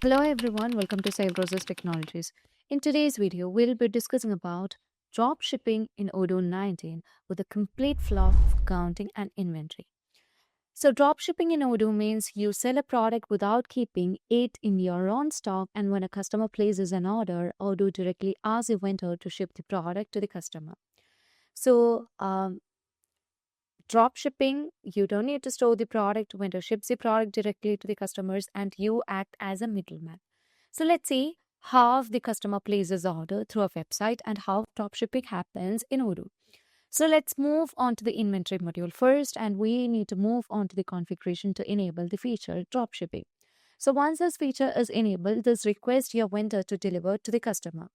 Hello everyone, welcome to Cybrosys Technologies. In today's video, we'll be discussing about drop shipping in Odoo 19 with a complete flow of accounting and inventory. So drop shipping in Odoo means you sell a product without keeping it in your own stock, and when a customer places an order, Odoo directly asks the vendor to ship the product to the customer. So drop shipping, you don't need to store the product, vendor ships the product directly to the customers and you act as a middleman. So let's see how the customer places order through a website and how dropshipping happens in Odoo. So let's move on to the inventory module first, and we need to move on to the configuration to enable the feature dropshipping. So once this feature is enabled, this request your vendor to deliver to the customer.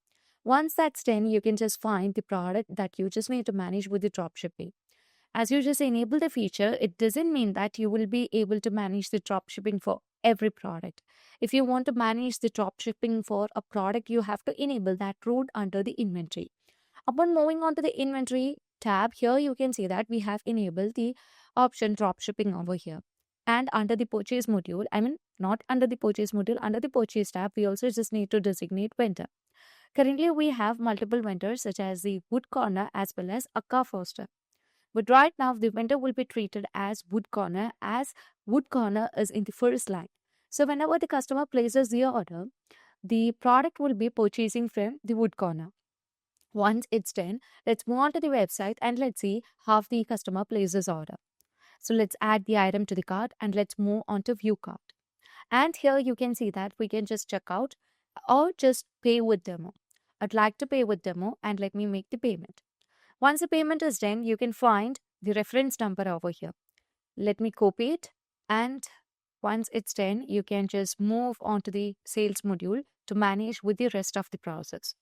Once that's done, you can just find the product that you just need to manage with the dropshipping. As you just enable the feature, it doesn't mean that you will be able to manage the drop shipping for every product. If you want to manage the drop shipping for a product, you have to enable that route under the inventory. Upon moving on to the inventory tab, here you can see that we have enabled the option drop shipping over here. And under the purchase module, not under the purchase module, under the purchase tab, we also just need to designate vendor. Currently, we have multiple vendors such as the Wood Corner as well as Akka Foster. But right now, the vendor will be treated as Wood Corner, as Wood Corner is in the first line. So whenever the customer places the order, the product will be purchasing from the Wood Corner. Once it's done, let's move on to the website and let's see how the customer places order. So let's add the item to the cart and let's move on to view cart. And here you can see that we can just check out or just pay with demo. I'd like to pay with demo and let me make the payment. Once the payment is done, you can find the reference number over here. Let me copy it, and once it's done, you can just move on to the sales module to manage with the rest of the process.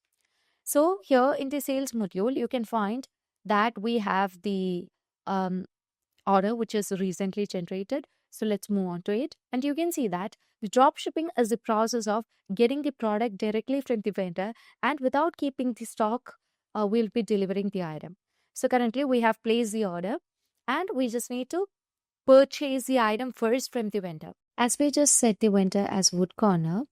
So here in the sales module, you can find that we have the order which is recently generated. So let's move on to it. And you can see that the drop shipping is the process of getting the product directly from the vendor and without keeping the stock, we'll be delivering the item. So currently we have placed the order and we just need to purchase the item first from the vendor. As we just set the vendor as Wood Corner,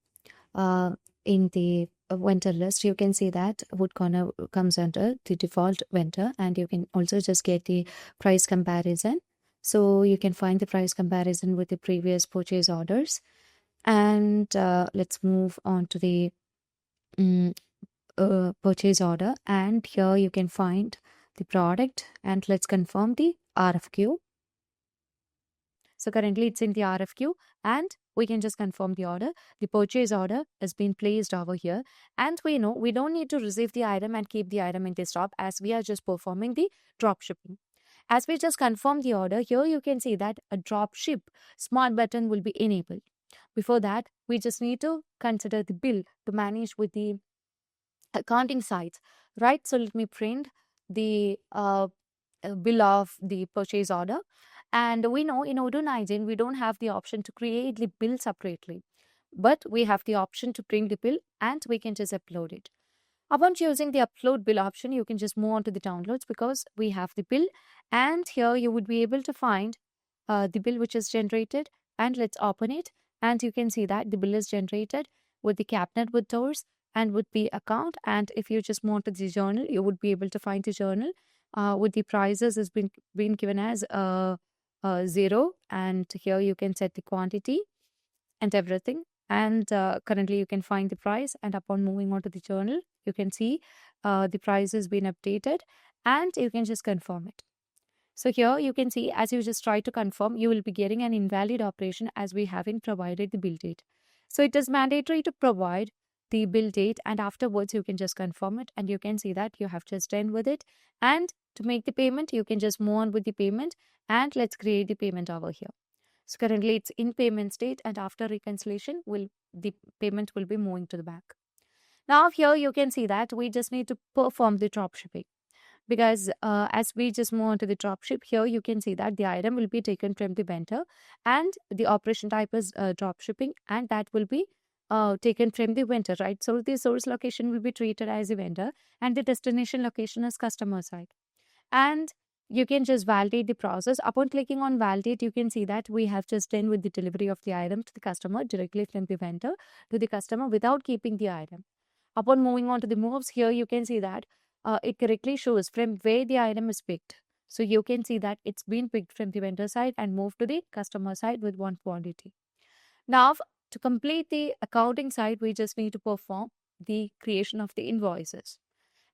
in the vendor list, you can see that Wood Corner comes under the default vendor, and you can also just get the price comparison. So you can find the price comparison with the previous purchase orders. And let's move on to the purchase order, and here you can find the product and let's confirm the RFQ. So currently it's in the RFQ and we can just confirm the order. The purchase order has been placed over here, and we know we don't need to receive the item and keep the item in the stock as we are just performing the drop shipping. As we just confirm the order, here you can see that a drop ship smart button will be enabled. Before that, we just need to consider the bill to manage with the accounting sides, right? So let me print the bill of the purchase order. And we know in Odoo 19, we don't have the option to create the bill separately, but we have the option to print the bill and we can just upload it. Upon choosing the upload bill option, you can just move on to the downloads because we have the bill, and here you would be able to find the bill which is generated, and let's open it. And you can see that the bill is generated with the cabinet with doors and with the account. And if you just move on to the journal, you would be able to find the journal with the prices has been given as 0, and here you can set the quantity and everything. And currently you can find the price, and upon moving on to the journal, you can see the price has been updated and you can just confirm it. So here you can see, as you just try to confirm, you will be getting an invalid operation as we haven't provided the bill date. So it is mandatory to provide the bill date, and afterwards you can just confirm it, and you can see that you have just done with it. And to make the payment, you can just move on with the payment, and let's create the payment over here. So currently it's in payment state, and after reconciliation, the payment will be moving to the bank. Now here you can see that we just need to perform the drop shipping, because as we just move on to the drop ship, here you can see that the item will be taken from the vendor and the operation type is drop shipping, and that will be taken from the vendor, right? So the source location will be treated as a vendor and the destination location is customer side. And you can just validate the process. Upon clicking on validate, you can see that we have just done with the delivery of the item to the customer directly from the vendor to the customer without keeping the item. Upon moving on to the moves, here you can see that it correctly shows from where the item is picked. So you can see that it's been picked from the vendor side and moved to the customer side with one quantity. Now, to complete the accounting side, we just need to perform the creation of the invoices.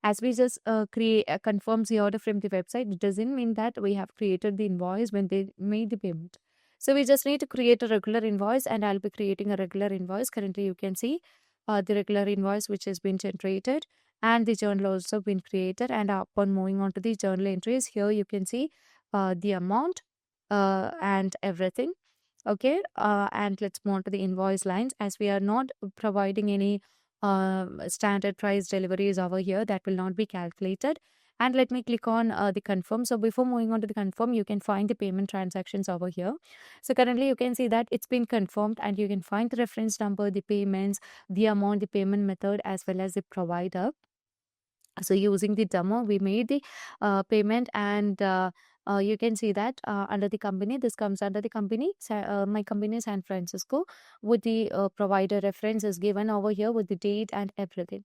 As we just create confirms the order from the website, it doesn't mean that we have created the invoice when they made the payment. So we just need to create a regular invoice, and I'll be creating a regular invoice. Currently, you can see the regular invoice which has been generated, and the journal also been created. And upon moving on to the journal entries, here you can see the amount and everything. Okay, and let's move on to the invoice lines. As we are not providing any standard price deliveries over here, that will not be calculated. And let me click on the confirm. So before moving on to the confirm, you can find the payment transactions over here. So currently you can see that it's been confirmed, and you can find the reference number, the payments, the amount, the payment method, as well as the provider. So using the demo, we made the payment, and you can see that under the company, this comes under the company. My company is San Francisco, with the provider reference is given over here with the date and everything.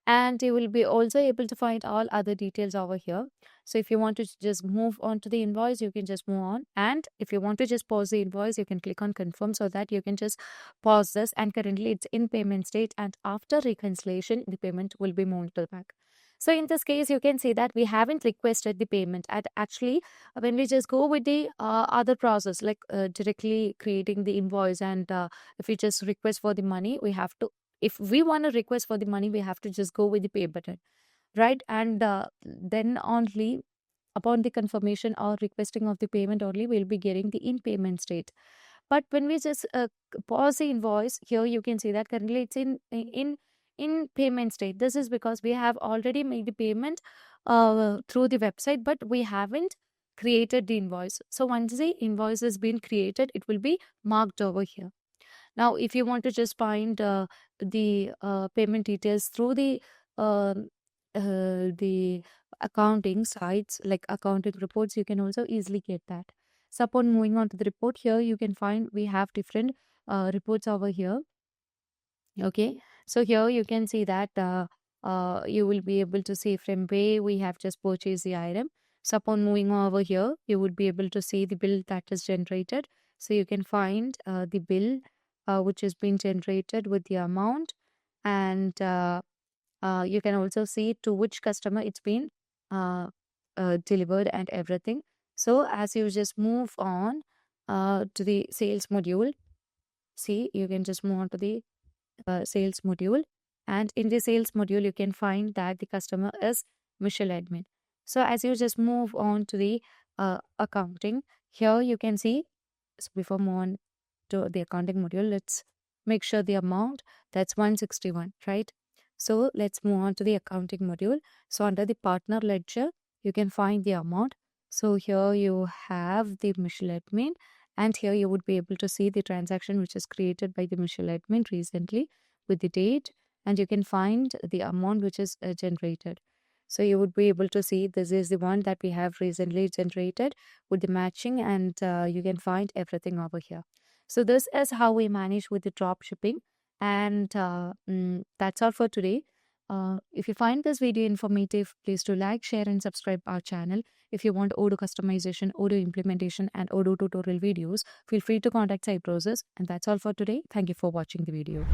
And you will be also able to find all other details over here. So if you want to just move on to the invoice, you can just move on. And if you want to just pause the invoice, you can click on confirm, so that you can just pause this. And currently it's in payment state, and after reconciliation, the payment will be moved to the back. So in this case, you can see that we haven't requested the payment. And actually, when we just go with the other process, like directly creating the invoice, and if we just request for the money, we have to, if we want to request for the money, we have to just go with the pay button, right? And then only upon the confirmation or requesting of the payment only, we'll be getting the in payment state. But when we just pause the invoice, here you can see that currently it's in payment state. This is because we have already made the payment through the website, but we haven't created the invoice. So once the invoice has been created, it will be marked over here. Now, if you want to just find the payment details through the accounting sites, like accounting reports, you can also easily get that. So upon moving on to the report, here you can find we have different reports over here. Okay, so here you can see that you will be able to see from where we have just purchased the item. So upon moving over here, you would be able to see the bill that is generated. So you can find the bill which has been generated with the amount, and you can also see to which customer it's been delivered and everything. So as you just move on to the sales module, see, you can just move on to the sales module, and in the sales module you can find that the customer is Michelle Admin. So as you just move on to the accounting, here you can see, so before move on to the accounting module, let's make sure the amount, that's 161, right? So let's move on to the accounting module. So under the partner ledger, you can find the amount. So here you have the Michelle Admin, and here you would be able to see the transaction which is created by the Michelle Admin recently with the date, and you can find the amount which is generated. So you would be able to see this is the one that we have recently generated with the matching, and you can find everything over here. So this is how we manage with the drop shipping, and that's all for today. If you find this video informative, please do like, share, and subscribe our channel. If you want Odoo customization, Odoo implementation, and Odoo tutorial videos, feel free to contact Cybrosys. And that's all for today. Thank you for watching the video.